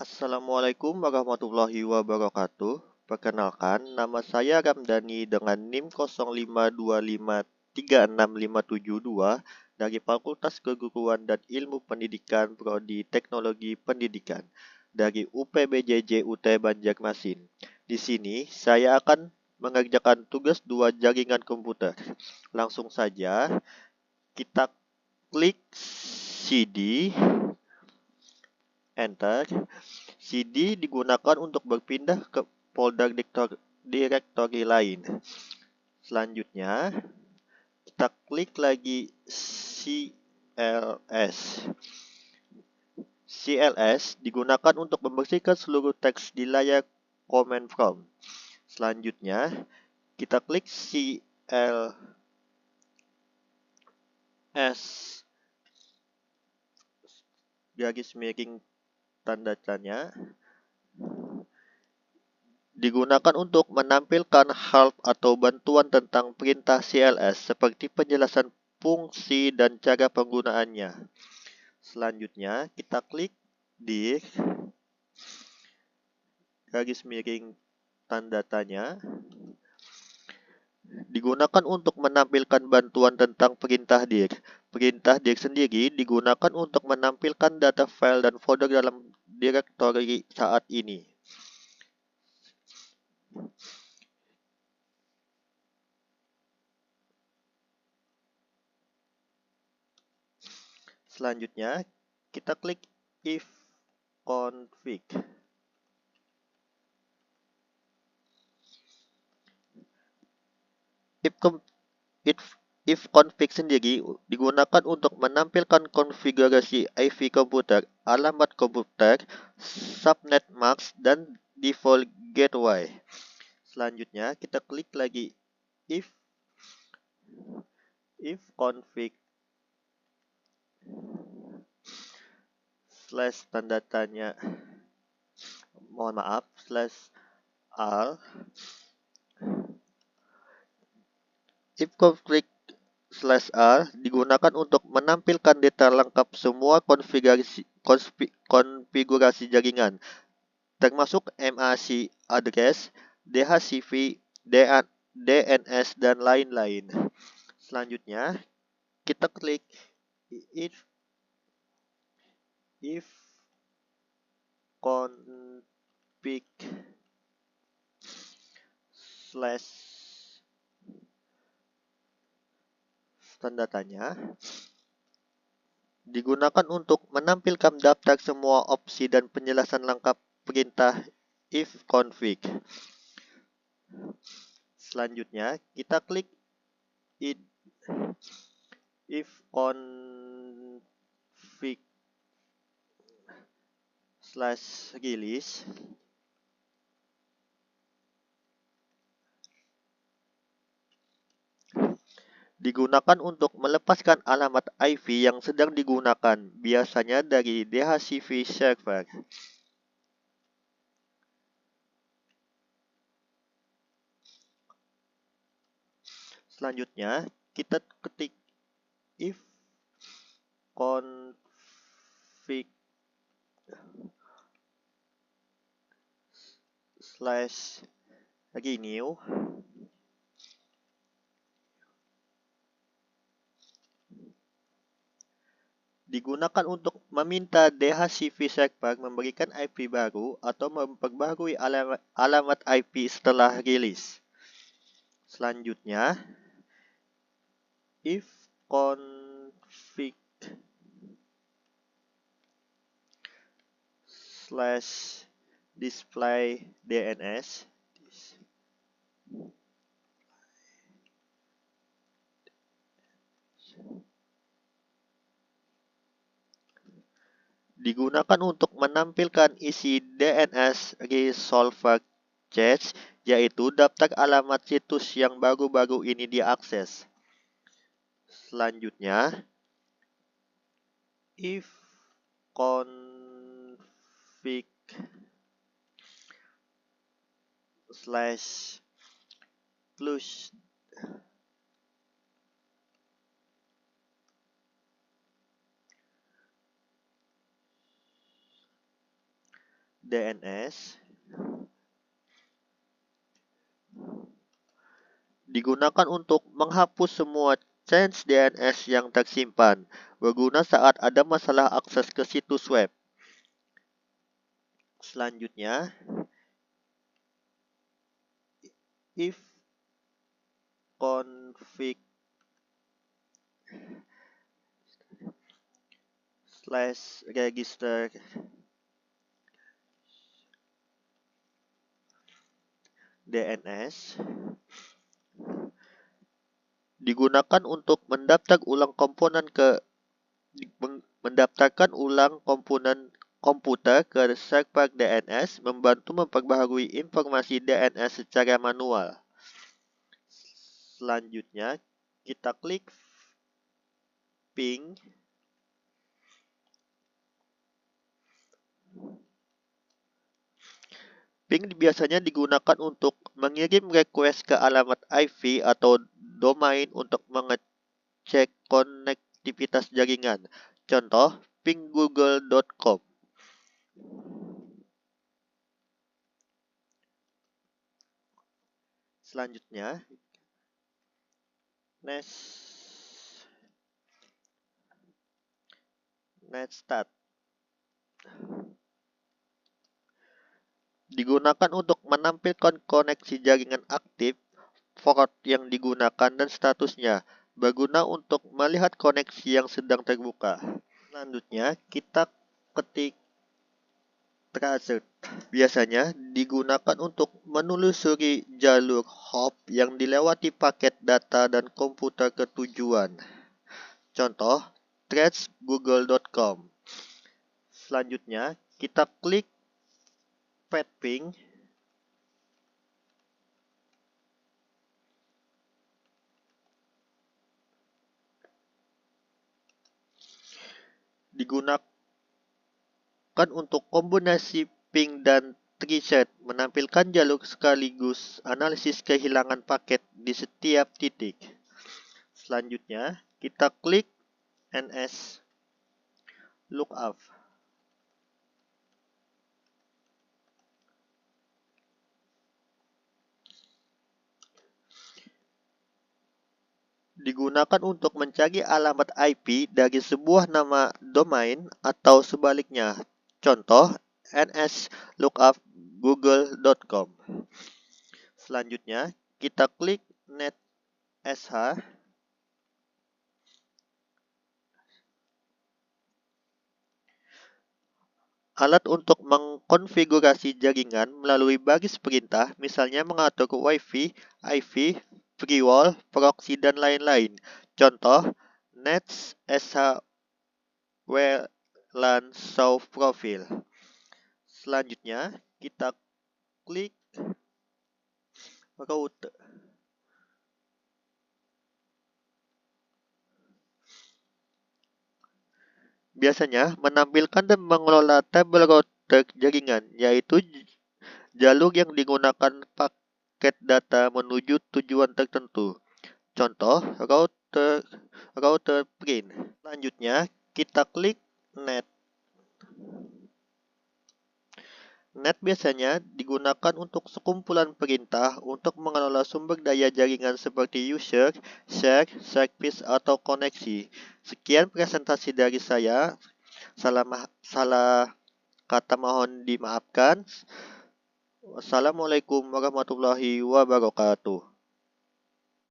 Assalamualaikum warahmatullahi wabarakatuh. Perkenalkan, nama saya Ramdhani dengan NIM 0525365572 dari Fakultas Keguruan dan Ilmu Pendidikan Prodi Teknologi Pendidikan dari UPBJJ UT Banjarmasin. Di sini saya akan mengerjakan tugas dua jaringan komputer. Langsung saja kita klik CD, enter. CD digunakan untuk berpindah ke folder direktori lain. Selanjutnya, kita klik lagi CLS. CLS digunakan untuk membersihkan seluruh teks di layar command prompt. Selanjutnya, kita klik CLS garis miring tanda tanya digunakan untuk menampilkan help atau bantuan tentang perintah CLS seperti penjelasan fungsi dan cara penggunaannya. Selanjutnya, kita klik di garis miring tanda tanya digunakan untuk menampilkan bantuan tentang perintah dir. Perintah dir sendiri digunakan untuk menampilkan data file dan folder dalam direktori saat ini. Selanjutnya, kita klik if config. If config sendiri digunakan untuk menampilkan konfigurasi IP komputer, alamat komputer, subnet mask, dan default gateway. Selanjutnya, kita klik lagi if config slash tanda tanya slash r. If config slash r digunakan untuk menampilkan detail lengkap semua konfigurasi jaringan, termasuk MAC address, DHCP, DNS, dan lain-lain. Selanjutnya, kita klik if config slash tanda tanya digunakan untuk menampilkan daftar semua opsi dan penjelasan lengkap perintah if config. Selanjutnya, kita klik if config slash release digunakan untuk melepaskan alamat IP yang sedang digunakan, biasanya dari DHCP server. Selanjutnya, kita ketik if config slash renew digunakan untuk meminta DHCP server memberikan IP baru atau memperbarui alamat IP setelah rilis. Selanjutnya, if config slash display DNS digunakan untuk menampilkan isi DNS Resolver Cache, yaitu daftar alamat situs yang baru-baru ini diakses. Selanjutnya, if config slash plus DNS digunakan untuk menghapus semua change DNS yang tersimpan, berguna saat ada masalah akses ke situs web. Selanjutnya, if config /register DNS digunakan untuk mendaftarkan ulang komputer ke server DNS, membantu memperbaharui informasi DNS secara manual. Selanjutnya, kita klik ping. Ping biasanya digunakan untuk mengirim request ke alamat IP atau domain untuk mengecek konektivitas jaringan. Contoh, ping google.com. Selanjutnya, netstat digunakan untuk menampilkan koneksi jaringan aktif, port yang digunakan, dan statusnya, berguna untuk melihat koneksi yang sedang terbuka. Selanjutnya, kita ketik tracert. Biasanya digunakan untuk menelusuri jalur hop yang dilewati paket data dan komputer ke tujuan. Contoh, trace google.com. Selanjutnya, kita klik ping. Digunakan untuk kombinasi ping dan tracert, menampilkan jalur sekaligus analisis kehilangan paket di setiap titik. Selanjutnya, kita klik ns lookup. Digunakan untuk mencari alamat IP dari sebuah nama domain atau sebaliknya. Contoh, nslookup google.com. Selanjutnya, kita klik netsh. Alat untuk mengkonfigurasi jaringan melalui baris perintah, misalnya mengatur Wi-Fi, IP, firewall, proxy, dan lain-lain. Contoh, netsh WLAN show profile. Selanjutnya, kita klik route. Biasanya menampilkan dan mengelola tabel router jaringan, yaitu jalur yang digunakan paket data menuju tujuan tertentu. Contoh, router print. Selanjutnya, kita klik net. Net biasanya digunakan untuk sekumpulan perintah untuk mengelola sumber daya jaringan seperti user, share, service, atau koneksi. Sekian presentasi dari saya. Salah kata mohon dimaafkan. Wassalamualaikum warahmatullahi wabarakatuh.